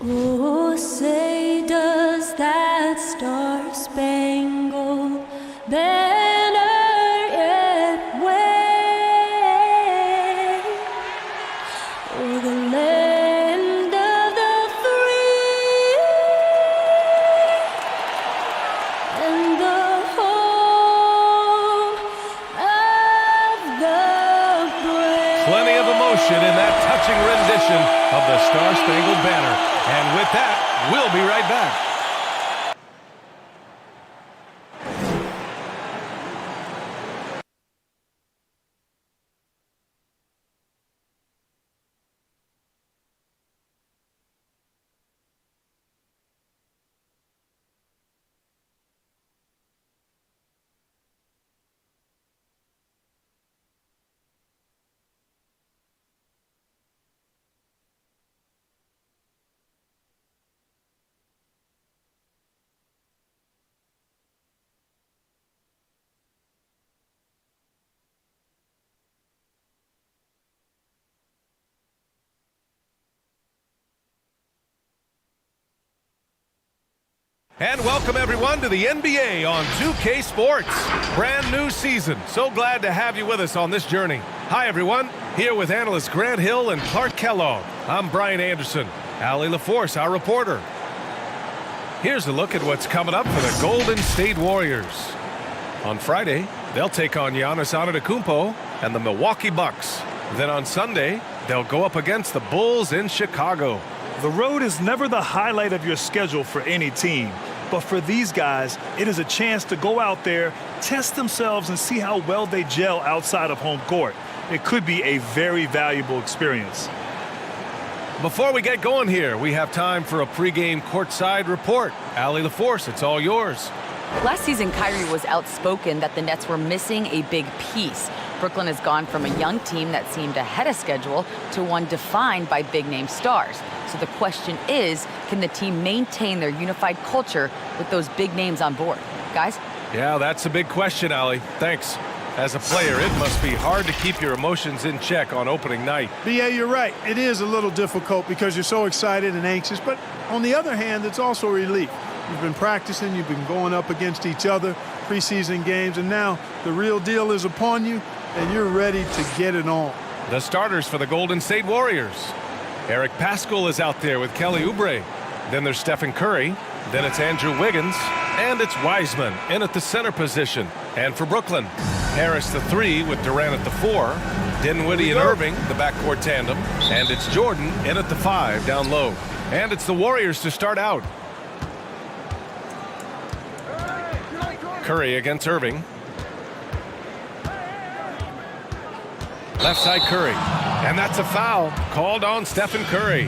Oh, say does that star-spangled banner yet wave o'er the land of the free and the home of the brave? Plenty of emotion in that touching rendition of the Star-Spangled Banner. And with that, we'll be right back. And welcome everyone to the NBA on 2K Sports. Brand new season. So glad to have you with us on this journey. Hi everyone, here with analysts Grant Hill and Clark Kellogg. I'm Brian Anderson. Allie LaForce, our reporter. Here's a look at what's coming up for the Golden State Warriors. On Friday, they'll take on Giannis Antetokounmpo and the Milwaukee Bucks. Then on Sunday, they'll go up against the Bulls in Chicago. The road is never the highlight of your schedule for any team. But for these guys, it is a chance to go out there, test themselves, and see how well they gel outside of home court. It could be a very valuable experience. Before we get going here, we have time for a pregame courtside report. Allie LaForce, it's all yours. Last season, Kyrie was outspoken that the Nets were missing a big piece. Brooklyn has gone from a young team that seemed ahead of schedule to one defined by big-name stars. So the question is, can the team maintain their unified culture with those big names on board? Guys? Yeah, that's a big question, Allie. Thanks. As a player, it must be hard to keep your emotions in check on opening night. B.A., you're right. It is a little difficult because you're so excited and anxious. But on the other hand, it's also a relief. You've been practicing. You've been going up against each other, preseason games. And now the real deal is upon you, and you're ready to get it on. The starters for the Golden State Warriors. Eric Paschall is out there with Kelly Oubre. Then there's Stephen Curry. Then it's Andrew Wiggins. And it's Wiseman in at the center position. And for Brooklyn, Harris the 3 with Durant at the 4. Dinwiddie and Irving, the backcourt tandem. And it's Jordan in at the 5 down low. And it's the Warriors to start out. Curry against Irving. Left side Curry. And that's a foul called on Stephen Curry.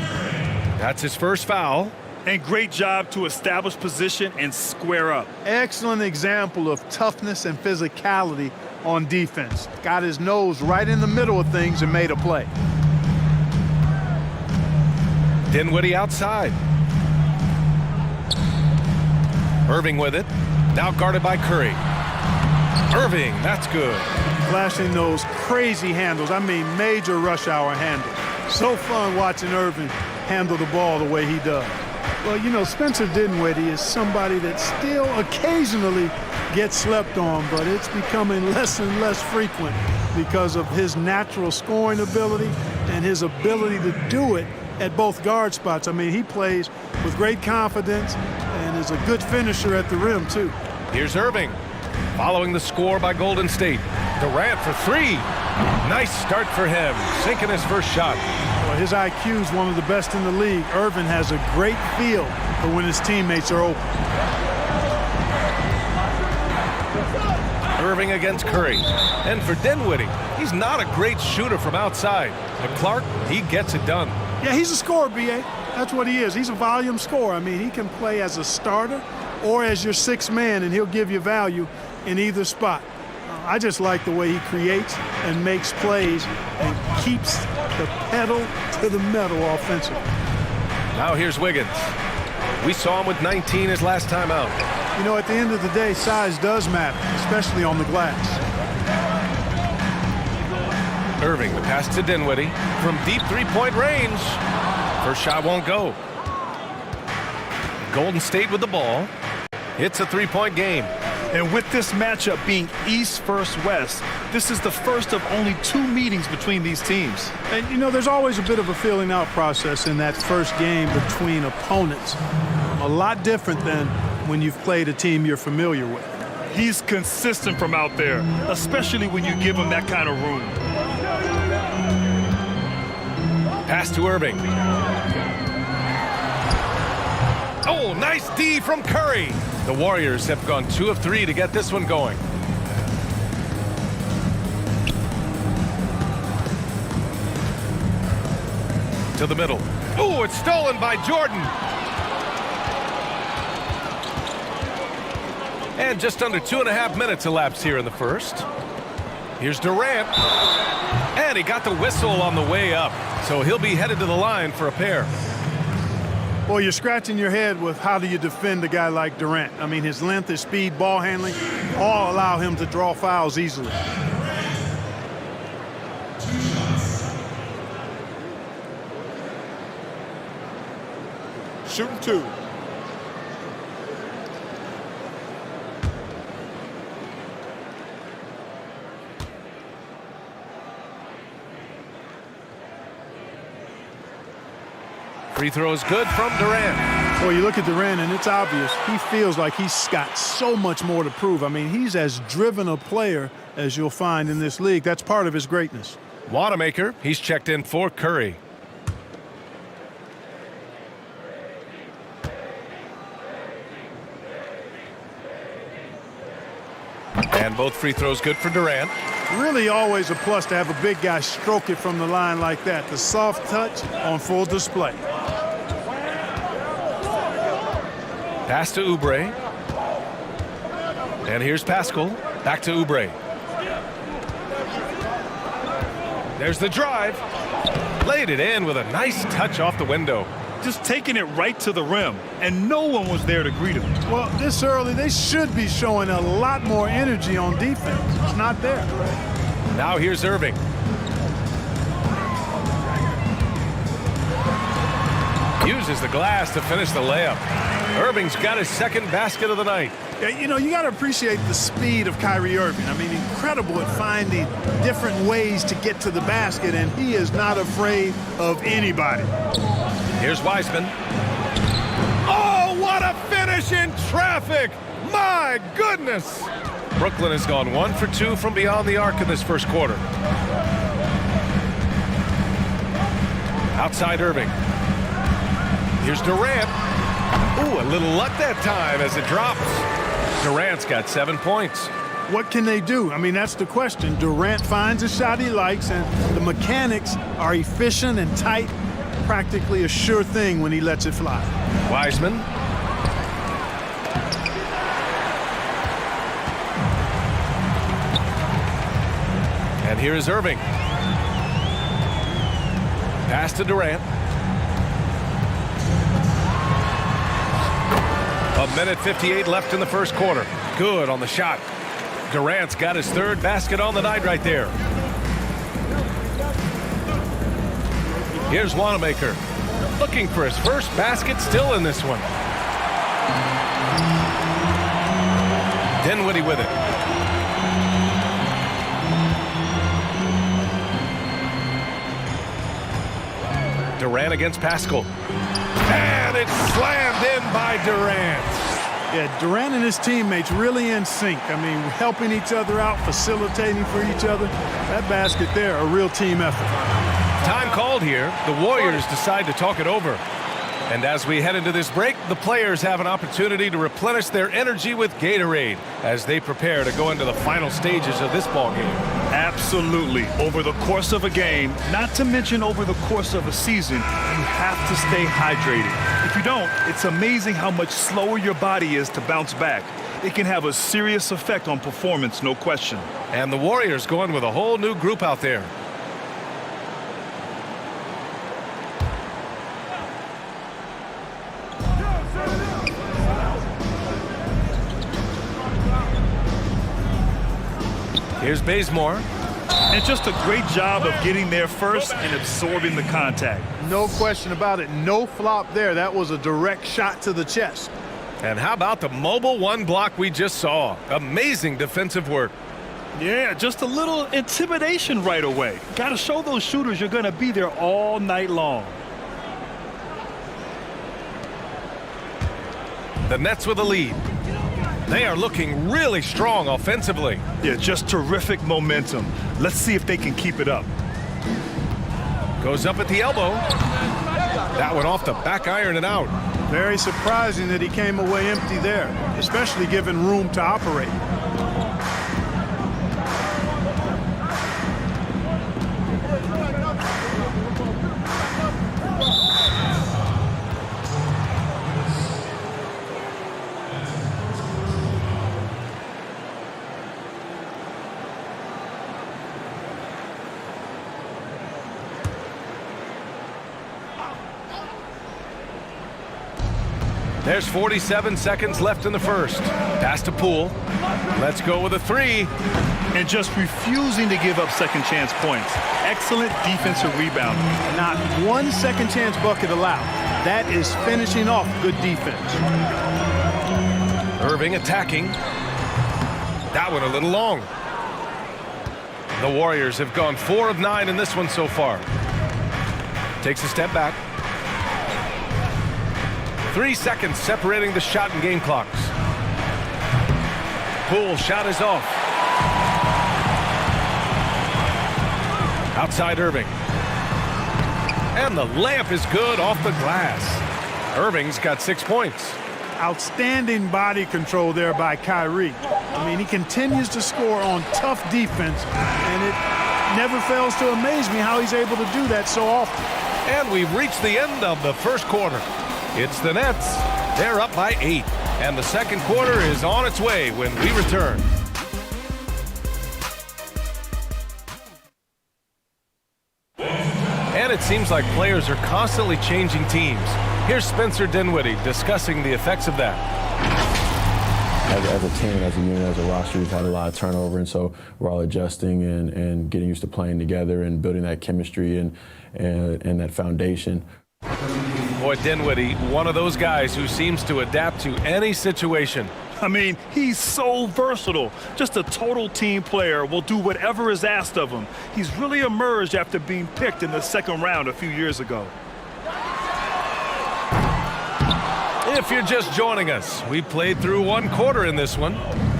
That's his first foul. And great job to establish position and square up. Excellent example of toughness and physicality on defense. Got his nose right in the middle of things and made a play. Dinwiddie outside. Irving with it. Now guarded by Curry. Irving, that's good. Flashing those crazy handles. I mean, major rush hour handles. So fun watching Irving handle the ball the way he does. Well, you know, Spencer Dinwiddie is somebody that still occasionally gets slept on, but it's becoming less and less frequent because of his natural scoring ability and his ability to do it at both guard spots. I mean, he plays with great confidence and is a good finisher at the rim, too. Here's Irving. Following the score by Golden State. Durant for 3. Nice start for him. Sinking his first shot. Well, his IQ is one of the best in the league. Irving has a great feel for when his teammates are open. Irving against Curry. And for Dinwiddie, he's not a great shooter from outside. But Clark, he gets it done. Yeah, he's a scorer, B.A. That's what he is. He's a volume scorer. I mean, he can play as a starter or as your sixth man, and he'll give you value in either spot. I just like the way he creates and makes plays and keeps the pedal to the metal offensively. Now here's Wiggins. We saw him with 19 his last time out. You know, at the end of the day, size does matter, especially on the glass. Irving, the pass to Dinwiddie from deep three-point range. First shot won't go. Golden State with the ball. It's a three-point game. And with this matchup being East versus West, this is the first of only 2 meetings between these teams. And, you know, there's always a bit of a filling out process in that first game between opponents. A lot different than when you've played a team you're familiar with. He's consistent from out there, especially when you give him that kind of room. Pass to Irving. Oh, nice D from Curry. The Warriors have gone 2 of 3 to get this one going. To the middle. Oh, it's stolen by Jordan. And just under 2.5 minutes elapsed here in the first. Here's Durant. And he got the whistle on the way up. So he'll be headed to the line for a pair. Well, you're scratching your head with how do you defend a guy like Durant. I mean, his length, his speed, ball handling, all allow him to draw fouls easily. Shooting 2. Free throw is good from Durant. Well, you look at Durant, and it's obvious. He feels like he's got so much more to prove. I mean, he's as driven a player as you'll find in this league. That's part of his greatness. Wanamaker, he's checked in for Curry. And both free throws good for Durant. Really always a plus to have a big guy stroke it from the line like that. The soft touch on full display. Pass to Oubre. And here's Pascal. Back to Oubre. There's the drive. Laid it in with a nice touch off the window. Just taking it right to the rim, and no one was there to greet him. Well, this early, they should be showing a lot more energy on defense. It's not there. Now here's Irving. Uses the glass to finish the layup. Irving's got his second basket of the night. Yeah, you know, you got to appreciate the speed of Kyrie Irving. I mean, incredible at finding different ways to get to the basket, and he is not afraid of anybody. Here's Wiseman. Oh, what a finish in traffic! My goodness! Brooklyn has gone 1 for 2 from beyond the arc in this first quarter. Outside Irving. Here's Durant. Ooh, a little luck that time as it drops. Durant's got 7 points. What can they do? I mean, that's the question. Durant finds a shot he likes, and the mechanics are efficient and tight. Practically a sure thing when he lets it fly. Wiseman. And here is Irving. Pass to Durant. 1:58 left in the first quarter. Good on the shot. Durant's got his 3rd basket on the night right there. Here's Wanamaker. Looking for his first basket, still in this one. Dinwiddie with it. Durant against Pascal. And it's slammed in by Durant. Yeah, Durant and his teammates really in sync. I mean, helping each other out, facilitating for each other. That basket there, a real team effort. Time called here. The Warriors decide to talk it over. And as we head into this break, the players have an opportunity to replenish their energy with Gatorade as they prepare to go into the final stages of this ball game. Absolutely. Over the course of a game, not to mention over the course of a season, you have to stay hydrated. If you don't, it's amazing how much slower your body is to bounce back. It can have a serious effect on performance, no question. And the Warriors going with a whole new group out there. Here's Bazemore. And just a great job of getting there first and absorbing the contact. No question about it. No flop there. That was a direct shot to the chest. And how about the mobile one block we just saw? Amazing defensive work. Yeah, just a little intimidation right away. Got to show those shooters you're going to be there all night long. The Nets with a lead. They are looking really strong offensively. Yeah, just terrific momentum. Let's see if they can keep it up. Goes up at the elbow. That one off the back iron and out. Very surprising that he came away empty there, especially given room to operate. There's 47 seconds left in the first. Pass to Poole. Let's go with a three. And just refusing to give up second chance points. Excellent defensive rebound. Not one second chance bucket allowed. That is finishing off good defense. Irving attacking. That one a little long. The Warriors have gone 4 of 9 in this one so far. Takes a step back. 3 seconds separating the shot and game clocks. Poole shot is off. Outside Irving. And the layup is good off the glass. Irving's got 6 points. Outstanding body control there by Kyrie. I mean, he continues to score on tough defense, and it never fails to amaze me how he's able to do that so often. And we've reached the end of the first quarter. It's the Nets. They're up by 8. And the second quarter is on its way when we return. And it seems like players are constantly changing teams. Here's Spencer Dinwiddie discussing the effects of that. As a team, as a unit, as a roster, we've had a lot of turnover, and so we're all adjusting and getting used to playing together and building that chemistry and that foundation. Boy, Dinwiddie, one of those guys who seems to adapt to any situation. I mean, he's so versatile. Just a total team player, will do whatever is asked of him. He's really emerged after being picked in the second round a few years ago. If you're just joining us, we played through 1 quarter in this one.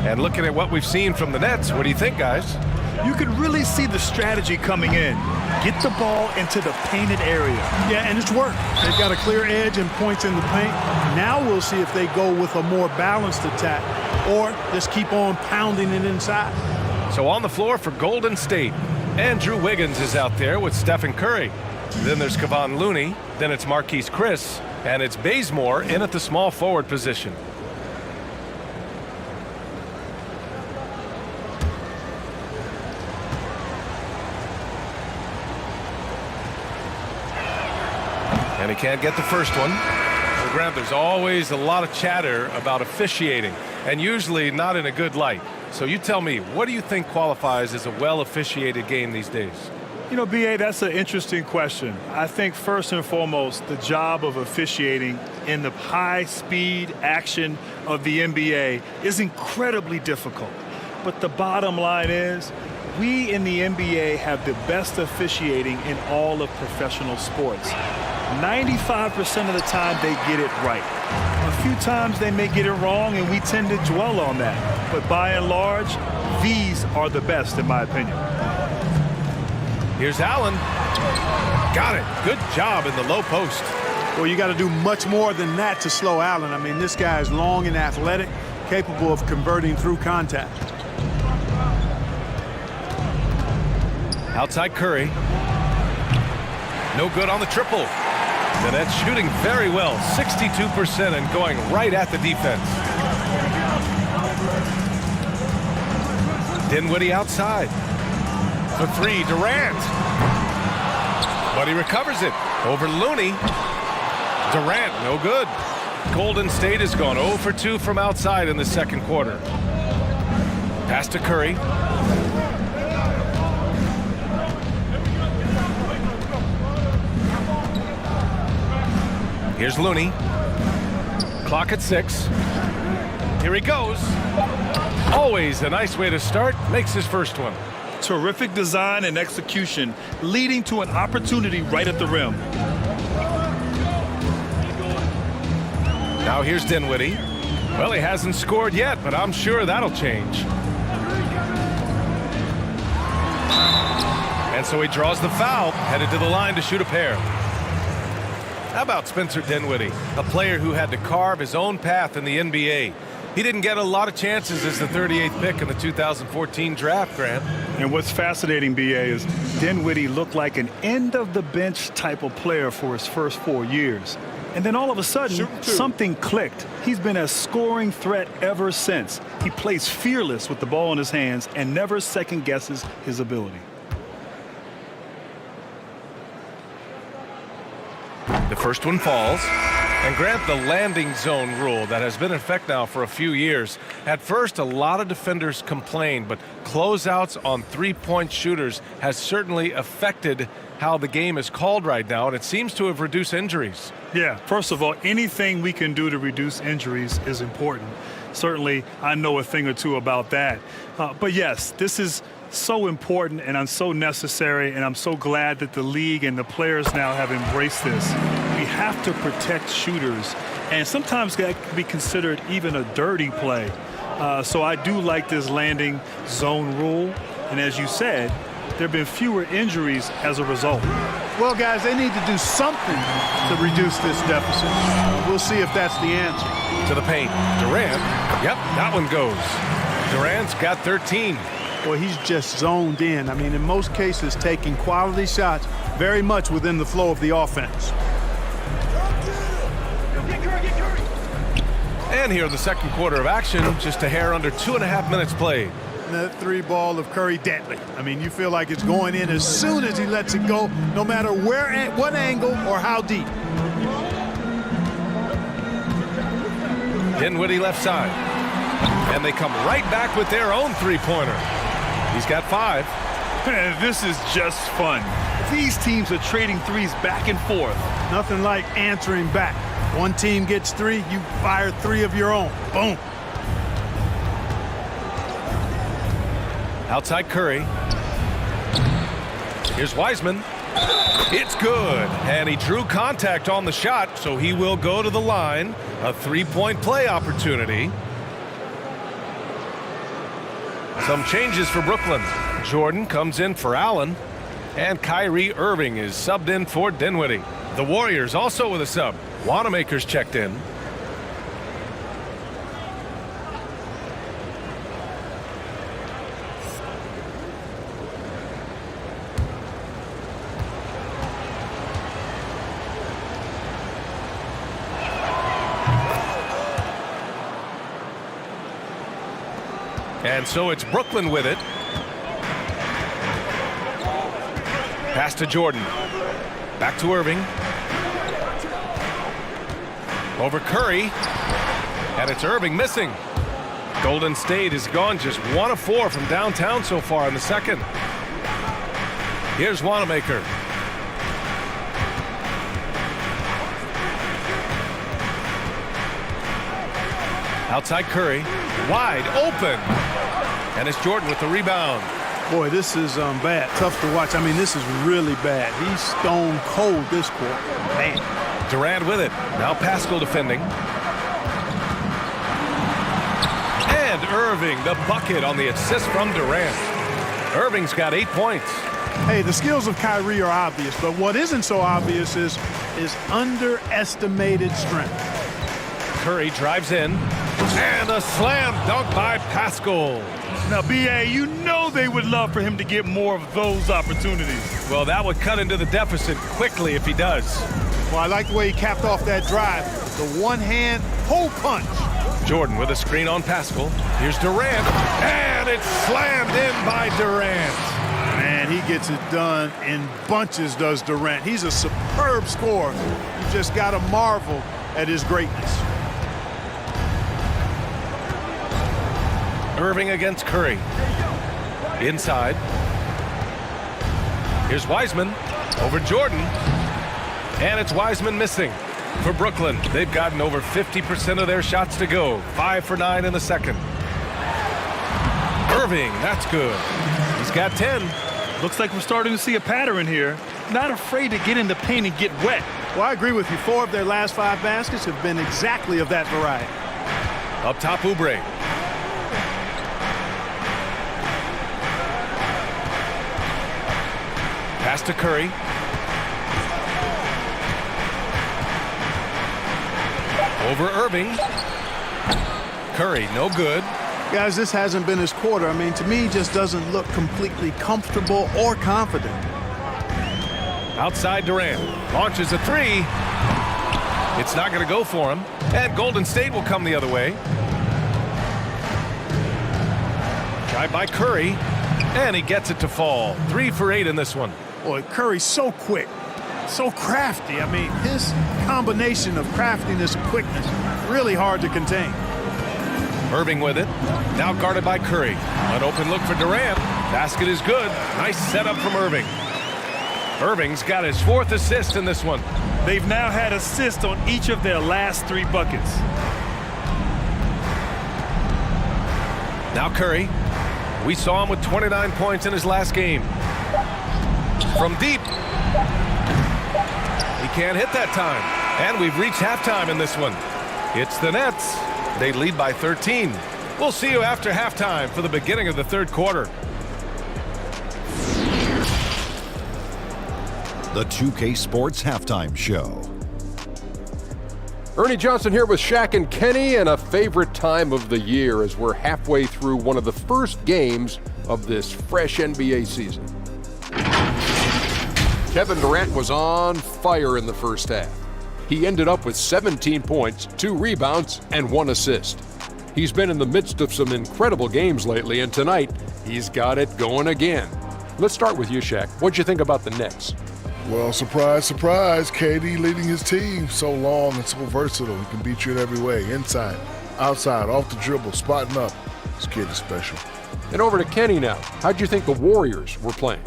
And looking at what we've seen from the Nets, what do you think, guys? You can really see the strategy coming in. Get the ball into the painted area. Yeah, and it's worked. They've got a clear edge and points in the paint. Now we'll see if they go with a more balanced attack or just keep on pounding it inside. So on the floor for Golden State, Andrew Wiggins is out there with Stephen Curry. Then there's Kevon Looney. Then it's Marquise Chris. And it's Bazemore in at the small forward position. And he can't get the first one. Well, Grant, there's always a lot of chatter about officiating, and usually not in a good light. So you tell me, what do you think qualifies as a well-officiated game these days? You know, B.A., that's an interesting question. I think first and foremost, the job of officiating in the high-speed action of the NBA is incredibly difficult. But the bottom line is, we in the NBA have the best officiating in all of professional sports. 95% of the time they get it right. A few times they may get it wrong, and we tend to dwell on that. But by and large, these are the best, in my opinion. Here's Allen. Got it. Good job in the low post. Well, you got to do much more than that to slow Allen. I mean, this guy is long and athletic, capable of converting through contact. Outside Curry. No good on the triple. The Nets shooting very well, 62% and going right at the defense. Dinwiddie outside. For 3, Durant. But he recovers it over Looney. Durant, no good. Golden State has gone 0 for 2 from outside in the second quarter. Pass to Curry. Here's Looney. Clock at 6. Here he goes. Always a nice way to start. Makes his first one. Terrific design and execution, leading to an opportunity right at the rim. Now here's Dinwiddie. Well, he hasn't scored yet, but I'm sure that'll change. And so he draws the foul, headed to the line to shoot a pair. How about Spencer Dinwiddie, a player who had to carve his own path in the NBA? He didn't get a lot of chances as the 38th pick in the 2014 draft, Grant. And what's fascinating, B.A., is Dinwiddie looked like an end-of-the-bench type of player for his first 4 years. And then all of a sudden, something clicked. He's been a scoring threat ever since. He plays fearless with the ball in his hands and never second-guesses his ability. The first one falls. And Grant, the landing zone rule that has been in effect now for a few years. At first, a lot of defenders complained, but closeouts on three-point shooters has certainly affected how the game is called right now, and it seems to have reduced injuries. Yeah, first of all, anything we can do to reduce injuries is important. Certainly, I know a thing or two about that. But yes, this is so important and I'm so necessary, and I'm so glad that the league and the players now have embraced this. We have to protect shooters, and sometimes that can be considered even a dirty play. So I do like this landing zone rule, and as you said, there have been fewer injuries as a result. Well, guys, they need to do something to reduce this deficit. We'll see if that's the answer. To the paint. Durant. Yep, that one goes. Durant's got 13. Well, he's just zoned in. I mean, in most cases, taking quality shots very much within the flow of the offense. And here in the second quarter of action, just a hair under 2.5 minutes played. That three ball of Curry, deadly. I mean, you feel like it's going in as soon as he lets it go, no matter where, at what angle, or how deep. Dinwiddie left side. And they come right back with their own three-pointer. He's got 5. And this is just fun. These teams are trading threes back and forth. Nothing like answering back. One team gets 3, you fire 3 of your own. Boom. Outside Curry. Here's Wiseman. It's good. And he drew contact on the shot, so he will go to the line. A three-point play opportunity. Some changes for Brooklyn. Jordan comes in for Allen. And Kyrie Irving is subbed in for Dinwiddie. The Warriors also with a sub. Wanamaker's checked in. And so it's Brooklyn with it. Pass to Jordan. Back to Irving. Over Curry. And it's Irving missing. Golden State has gone just 1 of 4 from downtown so far in the second. Here's Wanamaker. Outside Curry. Wide open. And it's Jordan with the rebound. Boy, this is bad. Tough to watch. I mean, this is really bad. He's stone cold this quarter. Man. Durant with it. Now Pascal defending. And Irving, the bucket on the assist from Durant. Irving's got 8 points. Hey, the skills of Kyrie are obvious, but what isn't so obvious is underestimated strength. Curry drives in. And a slam dunk by Pascal. Now, B.A., you know they would love for him to get more of those opportunities. Well, that would cut into the deficit quickly if he does. Well, I like the way he capped off that drive. The one-hand hole punch. Jordan with a screen on Pascal. Here's Durant. And it's slammed in by Durant. Man, he gets it done in bunches, does Durant. He's a superb scorer. You just got to marvel at his greatness. Irving against Curry. Inside. Here's Wiseman over Jordan. And it's Wiseman missing. For Brooklyn, they've gotten over 50% of their shots to go. 5 for 9 in the second. Irving, that's good. He's got 10. Looks like we're starting to see a pattern here. Not afraid to get in the paint and get wet. Well, I agree with you. 4 of their last 5 baskets have been exactly of that variety. Up top, Oubre. Pass to Curry. Over Irving. Curry, no good. Guys, this hasn't been his quarter. I mean, to me, he just doesn't look completely comfortable or confident. Outside Durant. Launches a 3. It's not going to go for him. And Golden State will come the other way. Drive by Curry. And he gets it to fall. 3 for 8 in this one. Boy, Curry's so quick, so crafty. I mean, his combination of craftiness and quickness, really hard to contain. Irving with it. Now guarded by Curry. An open look for Durant. Basket is good. Nice setup from Irving. Irving's got his 4th assist in this one. They've now had assists on each of their last 3 buckets. Now Curry. We saw him with 29 points in his last game. From deep. He can't hit that time. And we've reached halftime in this one. It's the Nets. They lead by 13. We'll see you after halftime for the beginning of the third quarter. The 2K Sports Halftime Show. Ernie Johnson here with Shaq and Kenny, and a favorite time of the year as we're halfway through one of the first games of this fresh NBA season. Kevin Durant was on fire in the first half. He ended up with 17 points, 2 rebounds, and 1 assist. He's been in the midst of some incredible games lately, and tonight he's got it going again. Let's start with you, Shaq. What'd you think about the Nets? Well, surprise, surprise, KD leading his team. So long and so versatile. He can beat you in every way. Inside, outside, off the dribble, spotting up. This kid is special. And over to Kenny now. How'd you think the Warriors were playing?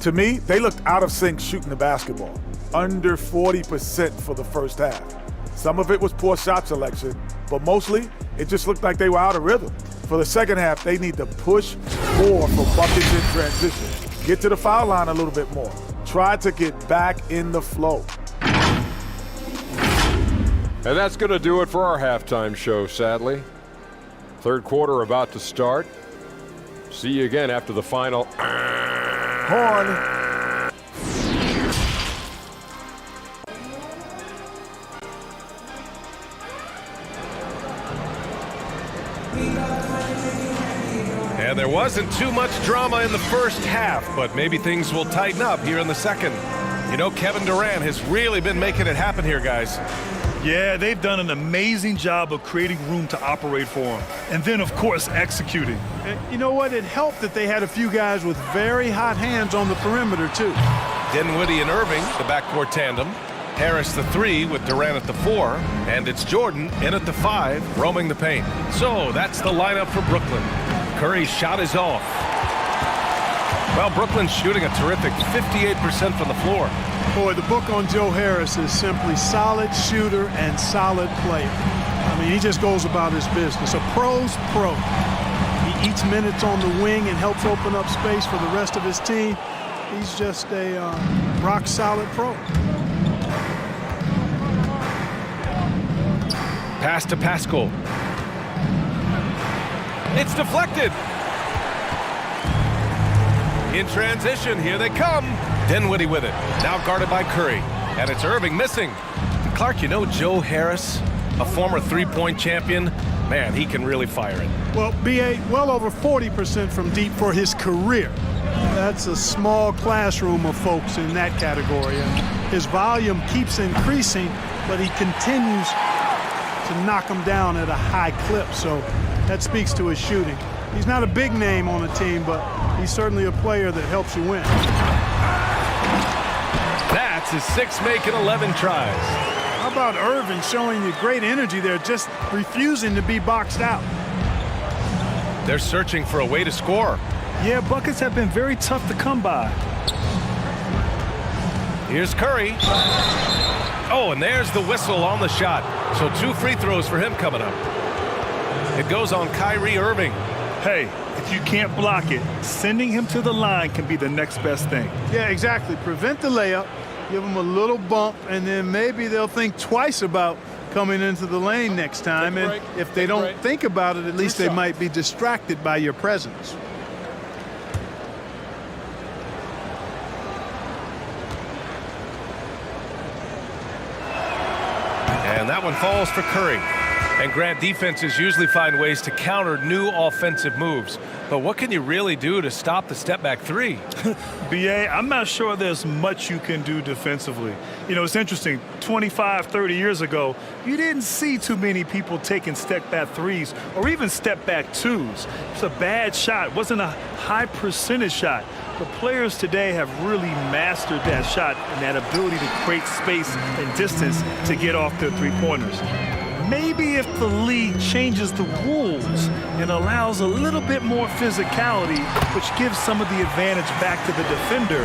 To me, they looked out of sync shooting the basketball. Under 40% for the first half. Some of it was poor shot selection, but mostly it just looked like they were out of rhythm. For the second half, they need to push more for buckets in transition. Get to the foul line a little bit more. Try to get back in the flow. And that's going to do it for our halftime show, sadly. Third quarter about to start. See you again after the final. Horn. And there wasn't too much drama in the first half, but maybe things will tighten up here in the second. You know, Kevin Durant has really been making it happen here, guys. Yeah, they've done an amazing job of creating room to operate for him. And then, of course, executing. And you know what? It helped that they had a few guys with very hot hands on the perimeter, too. Dinwiddie and Irving, the backcourt tandem. Harris the 3 with Durant at the 4. And it's Jordan in at the 5, roaming the paint. So that's the lineup for Brooklyn. Curry's shot is off. Well, Brooklyn's shooting a terrific 58% from the floor. Boy, the book on Joe Harris is simply solid shooter and solid player. I mean, he just goes about his business. A pro's pro. He eats minutes on the wing and helps open up space for the rest of his team. He's just a rock-solid pro. Pass to Pascal. It's deflected. In transition, here they come. Dinwiddie with it. Now guarded by Curry. And it's Irving missing. And Clark, you know Joe Harris, a former three-point champion, man, he can really fire it. Well, B.A., well over 40% from deep for his career. That's a small classroom of folks in that category. And his volume keeps increasing, but he continues to knock them down at a high clip. So that speaks to his shooting. He's not a big name on the team, but he's certainly a player that helps you win. That's his 6 make and 11 tries. How about Irving showing you great energy there, just refusing to be boxed out? They're searching for a way to score. Yeah, buckets have been very tough to come by. Here's Curry. Oh, and there's the whistle on the shot. So 2 free throws for him coming up. It goes on Kyrie Irving. Hey, if you can't block it, sending him to the line can be the next best thing. Yeah, exactly. Prevent the layup, give them a little bump, and then maybe they'll think twice about coming into the lane next time. And if they don't think about it, at least they might be distracted by your presence. And that one falls for Curry. And Grant, defenses usually find ways to counter new offensive moves. But what can you really do to stop the step-back three? BA, I'm not sure there's much you can do defensively. You know, it's interesting. 25, 30 years ago, you didn't see too many people taking step-back threes or even step-back twos. It's a bad shot. It wasn't a high percentage shot. The players today have really mastered that shot and that ability to create space and distance to get off their three-pointers. Maybe if the league changes the rules and allows a little bit more physicality, which gives some of the advantage back to the defender,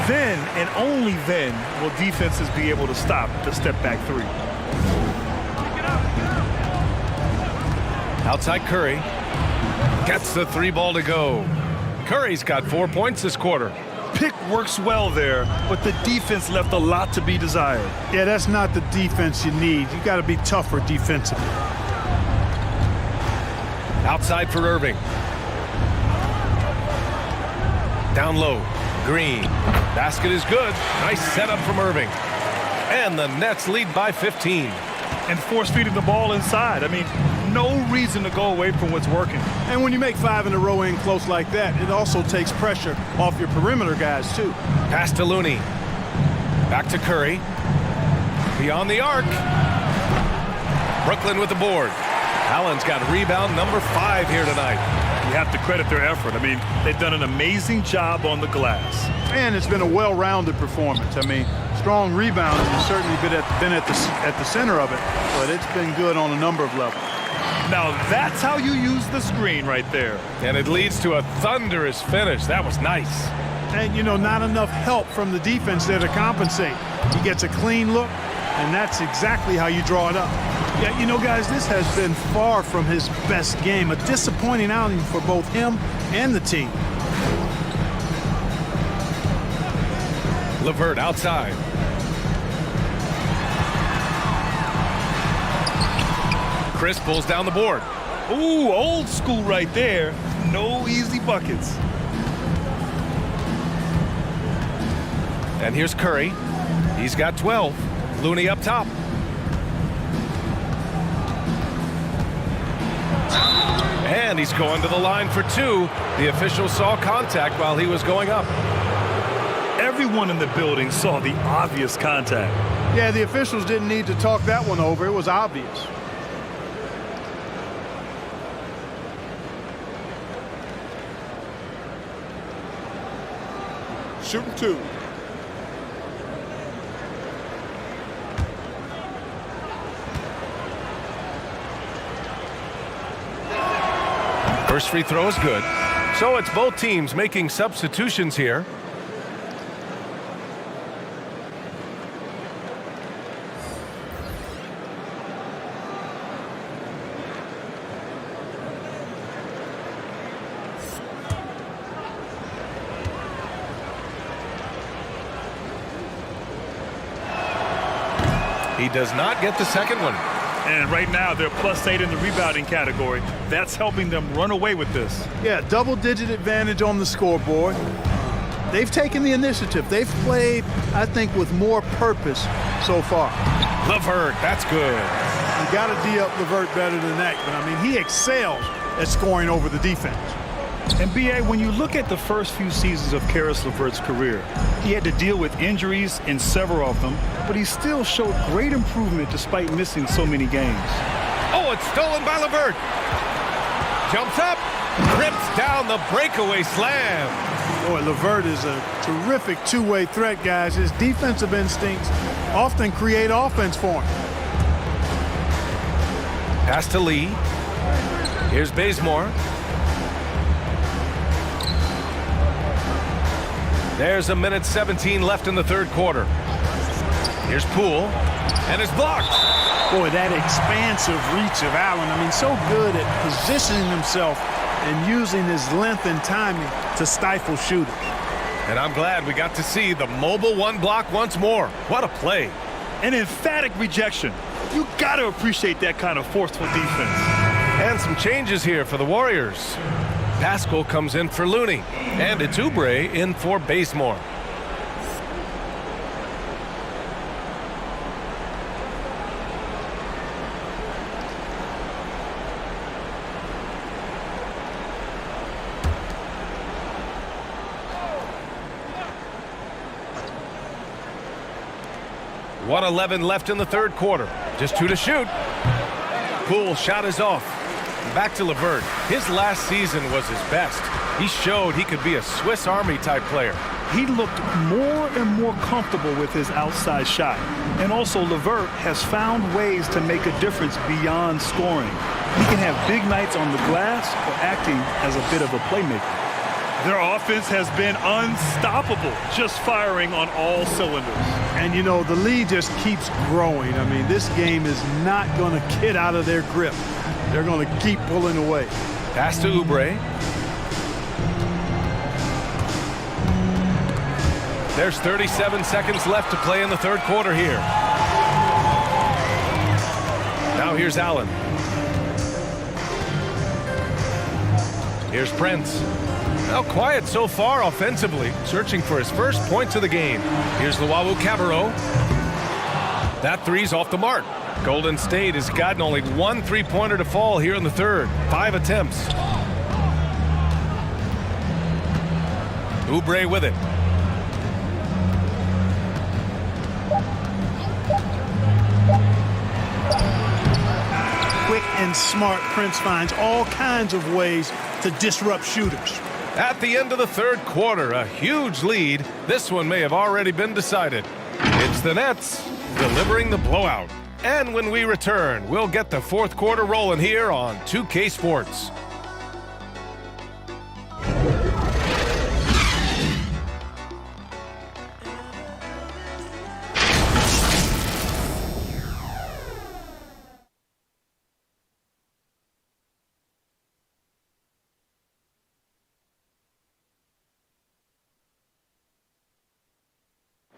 then and only then will defenses be able to stop the step-back three. Outside Curry. Gets the 3 ball to go. Curry's got 4 points this quarter. Pick works well there, but the defense left a lot to be desired. Yeah, that's not the defense you need. You got to be tougher defensively. Outside for Irving. Down low. Green. Basket is good. Nice setup from Irving. And the Nets lead by 15. And force-feeding the ball inside. I mean, no reason to go away from what's working. And when you make 5 in a row in close like that, it also takes pressure off your perimeter guys, too. Pass to Looney. Back to Curry. Beyond the arc. Brooklyn with the board. Allen's got rebound number 5 here tonight. You have to credit their effort. I mean, they've done an amazing job on the glass. And it's been a well-rounded performance. I mean, strong rebounding has certainly been at the center of it, but it's been good on a number of levels. Now that's how you use the screen right there. And it leads to a thunderous finish. That was nice. And, you know, not enough help from the defense there to compensate. He gets a clean look, and that's exactly how you draw it up. Yeah, you know, guys, this has been far from his best game. A disappointing outing for both him and the team. LeVert outside. Chris pulls down the board. Ooh, old school right there. No easy buckets. And here's Curry. He's got 12. Looney up top. And he's going to the line for 2. The official saw contact while he was going up. Everyone in the building saw the obvious contact. Yeah, the officials didn't need to talk that one over. It was obvious. Shooting 2. First free throw is good. So it's both teams making substitutions here. He does not get the second one. And right now they're +8 in the rebounding category. That's helping them run away with this. Yeah, double-digit advantage on the scoreboard. They've taken the initiative. They've played, I think, with more purpose so far. LeVert, that's good. You got to D-up LeVert better than that. But, I mean, he excels at scoring over the defense. And, B.A., when you look at the first few seasons of Caris LeVert's career, he had to deal with injuries in several of them, but he still showed great improvement despite missing so many games. Oh, it's stolen by LeVert. Jumps up, rips down the breakaway slam. Boy, LeVert is a terrific two-way threat, guys. His defensive instincts often create offense for him. Pass to Lee. Here's Bazemore. There's a minute 17 left in the third quarter. Here's Poole, and it's blocked. Boy, that expansive reach of Allen. I mean, so good at positioning himself and using his length and timing to stifle shooters. And I'm glad we got to see the mobile one block once more. What a play. An emphatic rejection. You got to appreciate that kind of forceful defense. And some changes here for the Warriors. Pascal comes in for Looney, and it's Oubre in for Bazemore. .111 left in the third quarter. Just 2 to shoot. Poole shot is off. Back to LeVert. His last season was his best. He showed he could be a Swiss Army type player. He looked more and more comfortable with his outside shot. And also LeVert has found ways to make a difference beyond scoring. He can have big nights on the glass or acting as a bit of a playmaker. Their offense has been unstoppable, just firing on all cylinders. And, you know, the lead just keeps growing. I mean, this game is not going to get out of their grip. They're going to keep pulling away. Pass to Oubre. There's 37 seconds left to play in the third quarter here. Now here's Allen. Here's Prince. Well, quiet so far offensively, searching for his first points of the game. Here's Luwawu-Cabarrot. That three's off the mark. Golden State has gotten only 1 3-pointer to fall here in the third. 5 attempts. Oubre with it. Quick and smart, Prince finds all kinds of ways to disrupt shooters. At the end of the third quarter, a huge lead. This one may have already been decided. It's the Nets delivering the blowout. And when we return, we'll get the fourth quarter rolling here on 2K Sports.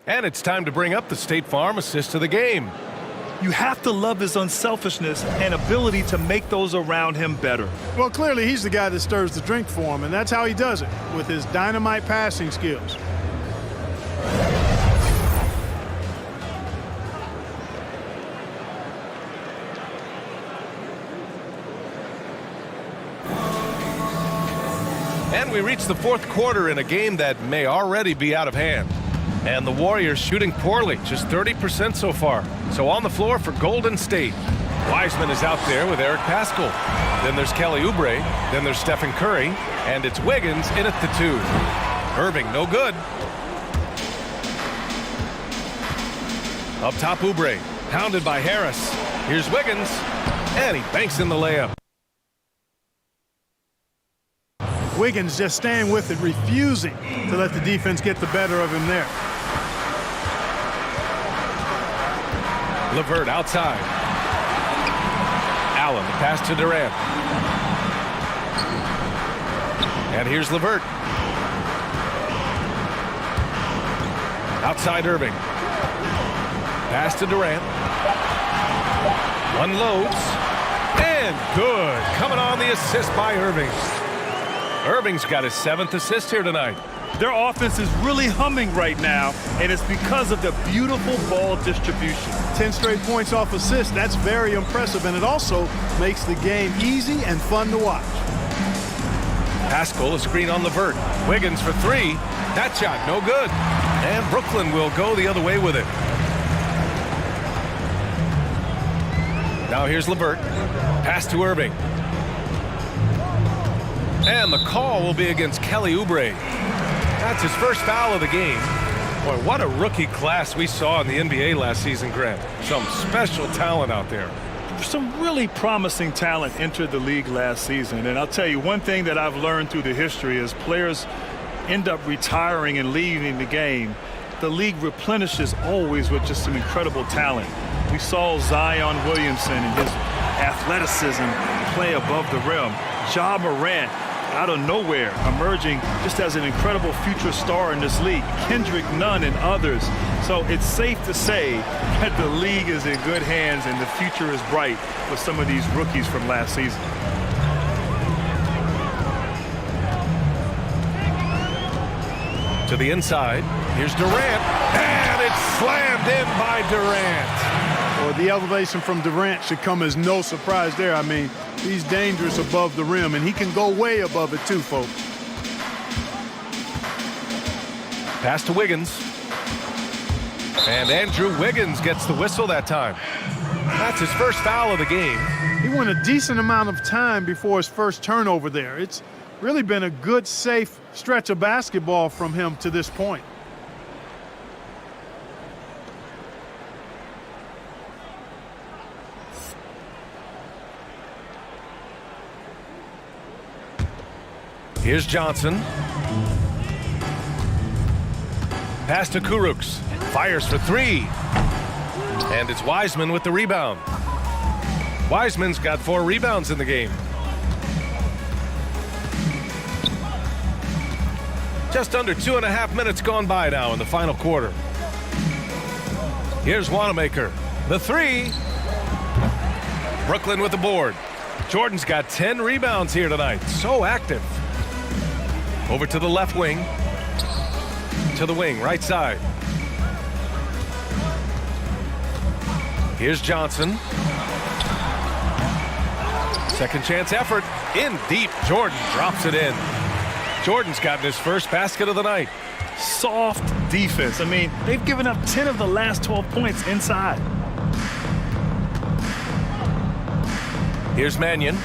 And it's time to bring up the State Farm assist of the game. You have to love his unselfishness and ability to make those around him better. Well, clearly he's the guy that stirs the drink for him, and that's how he does it, with his dynamite passing skills. And we reach the fourth quarter in a game that may already be out of hand. And the Warriors shooting poorly, just 30% so far. So on the floor for Golden State. Wiseman is out there with Eric Pascal. Then there's Kelly Oubre. Then there's Stephen Curry. And it's Wiggins in at the 2. Irving, no good. Up top, Oubre. Pounded by Harris. Here's Wiggins. And he banks in the layup. Wiggins just staying with it, refusing to let the defense get the better of him there. LeVert outside. Allen, the pass to Durant. And here's LeVert. Outside Irving. Pass to Durant. Unloads. And good. Coming on the assist by Irving. Irving's got his 7th assist here tonight. Their offense is really humming right now, and it's because of the beautiful ball distribution. 10 straight points off assists. That's very impressive, and it also makes the game easy and fun to watch. Pascal, a screen on LeVert. Wiggins for 3. That shot, no good. And Brooklyn will go the other way with it. Now here's LeVert. Pass to Irving. And the call will be against Kelly Oubre. That's his first foul of the game. Boy, what a rookie class we saw in the NBA last season, Grant. Some special talent out there. Some really promising talent entered the league last season. And I'll tell you, one thing that I've learned through the history is players end up retiring and leaving the game. the league replenishes always with just some incredible talent. We saw Zion Williamson and his athleticism play above the rim. Ja Morant, out of nowhere, emerging just as an incredible future star in this league. Kendrick Nunn and others. So it's safe to say that the league is in good hands and the future is bright with some of these rookies from last season. To the inside, here's Durant, and it's slammed in by Durant. Well, the elevation from Durant should come as no surprise there. I mean, he's dangerous above the rim, and he can go way above it too, folks. Pass to Wiggins. And Andrew Wiggins gets the whistle that time. That's his first foul of the game. He went a decent amount of time before his first turnover there. It's really been a good, safe stretch of basketball from him to this point. Here's Johnson. Pass to Kurucs. Fires for three. And it's Wiseman with the rebound. Wiseman's got 4 rebounds in the game. Just under 2.5 minutes gone by now in the final quarter. Here's Wanamaker. The three. Brooklyn with the board. Jordan's got 10 rebounds here tonight. So active. Over to the left wing. To the wing, right side. Here's Johnson. Second chance effort. In deep. Jordan drops it in. Jordan's gotten his first basket of the night. Soft defense. I mean, they've given up 10 of the last 12 points inside. Here's Mannion.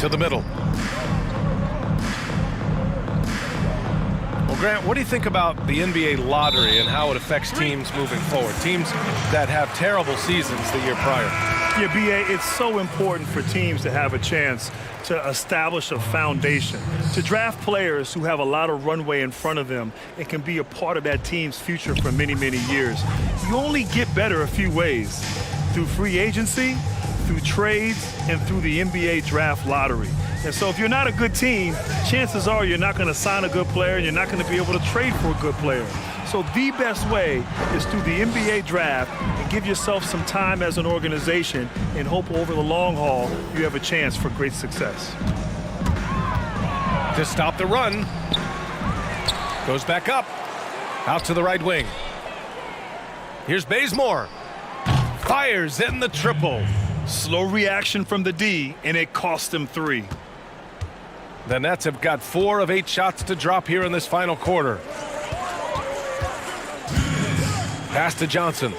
To the middle. Well, Grant, what do you think about the NBA lottery and how it affects teams moving forward? Teams that have terrible seasons the year prior. Yeah, B.A., it's so important for teams to have a chance to establish a foundation, to draft players who have a lot of runway in front of them and can be a part of that team's future for many, many years. You only get better a few ways: through free agency, through trades, and through the NBA draft lottery. And so if you're not a good team, chances are you're not going to sign a good player and you're not going to be able to trade for a good player. So the best way is through the NBA draft, and give yourself some time as an organization and hope over the long haul you have a chance for great success. To stop the run. Goes back up. Out to the right wing. Here's Bazemore. Fires in the triple. Slow reaction from the D, and it cost them 3. The Nets have got 4 of 8 shots to drop here in this final quarter. Pass to Johnson.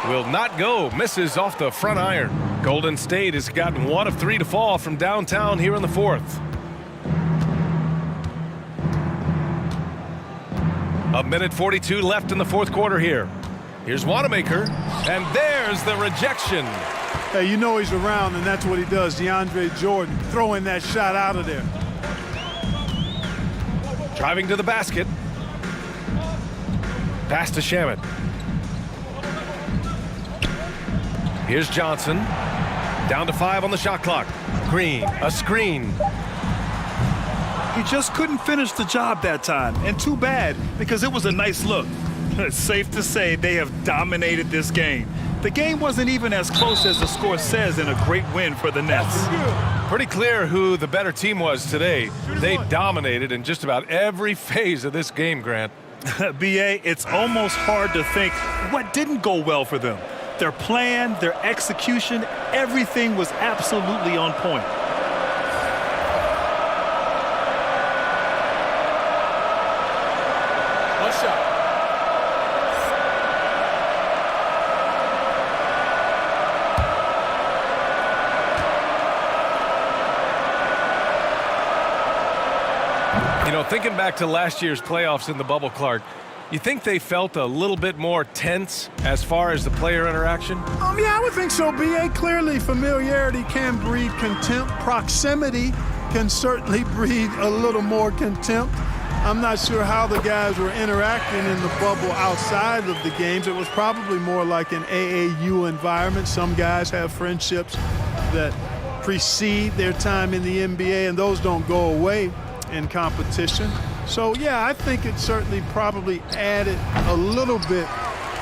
Will not go. Misses off the front iron. Golden State has gotten 1 of 3 to fall from downtown here in the 4th. A minute 42 left in the 4th quarter here. Here's Wanamaker, and there's the rejection. Hey, you know he's around, and that's what he does. DeAndre Jordan throwing that shot out of there. Driving to the basket. Pass to Shamet. Here's Johnson. Down to 5 on the shot clock. Green, a screen. He just couldn't finish the job that time, and too bad, because it was a nice look. It's safe to say they have dominated this game. The game wasn't even as close as the score says in a great win for the Nets. Pretty clear who the better team was today. They dominated in just about every phase of this game, Grant. B.A., it's almost hard to think what didn't go well for them. Their plan, their execution, everything was absolutely on point. One shot. You know, thinking back to last year's playoffs in the bubble, Clark, You think they felt a little bit more tense as far as the player interaction? Yeah, I would think so, B.A. Clearly, familiarity can breed contempt. Proximity can certainly breed a little more contempt. I'm not sure how the guys were interacting in the bubble outside of the games. It was probably more like an AAU environment. Some guys have friendships that precede their time in the NBA, and those don't go away in competition. So, yeah, I think it certainly probably added a little bit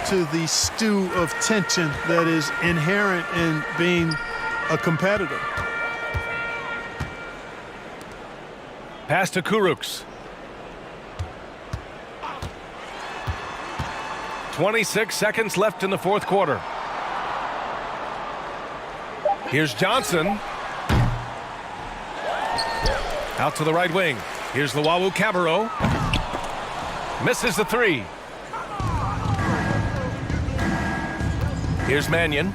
to the stew of tension that is inherent in being a competitor. Pass to Kurucs. 26 seconds left in the fourth quarter. Here's Johnson. Out to the right wing. Here's Luau Cabarro. Misses the three. Here's Mannion.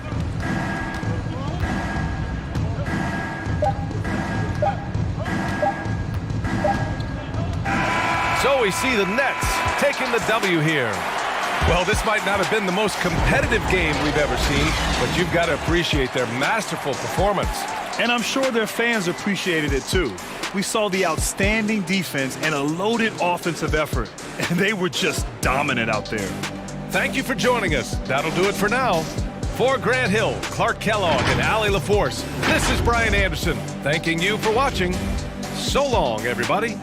So we see the Nets taking the W here. Well, this might not have been the most competitive game we've ever seen, but you've got to appreciate their masterful performance. And I'm sure their fans appreciated it too. We saw the outstanding defense and a loaded offensive effort, and they were just dominant out there. Thank you for joining us. That'll do it for now. For Grant Hill, Clark Kellogg, and Allie LaForce, this is Brian Anderson, thanking you for watching. So long, everybody.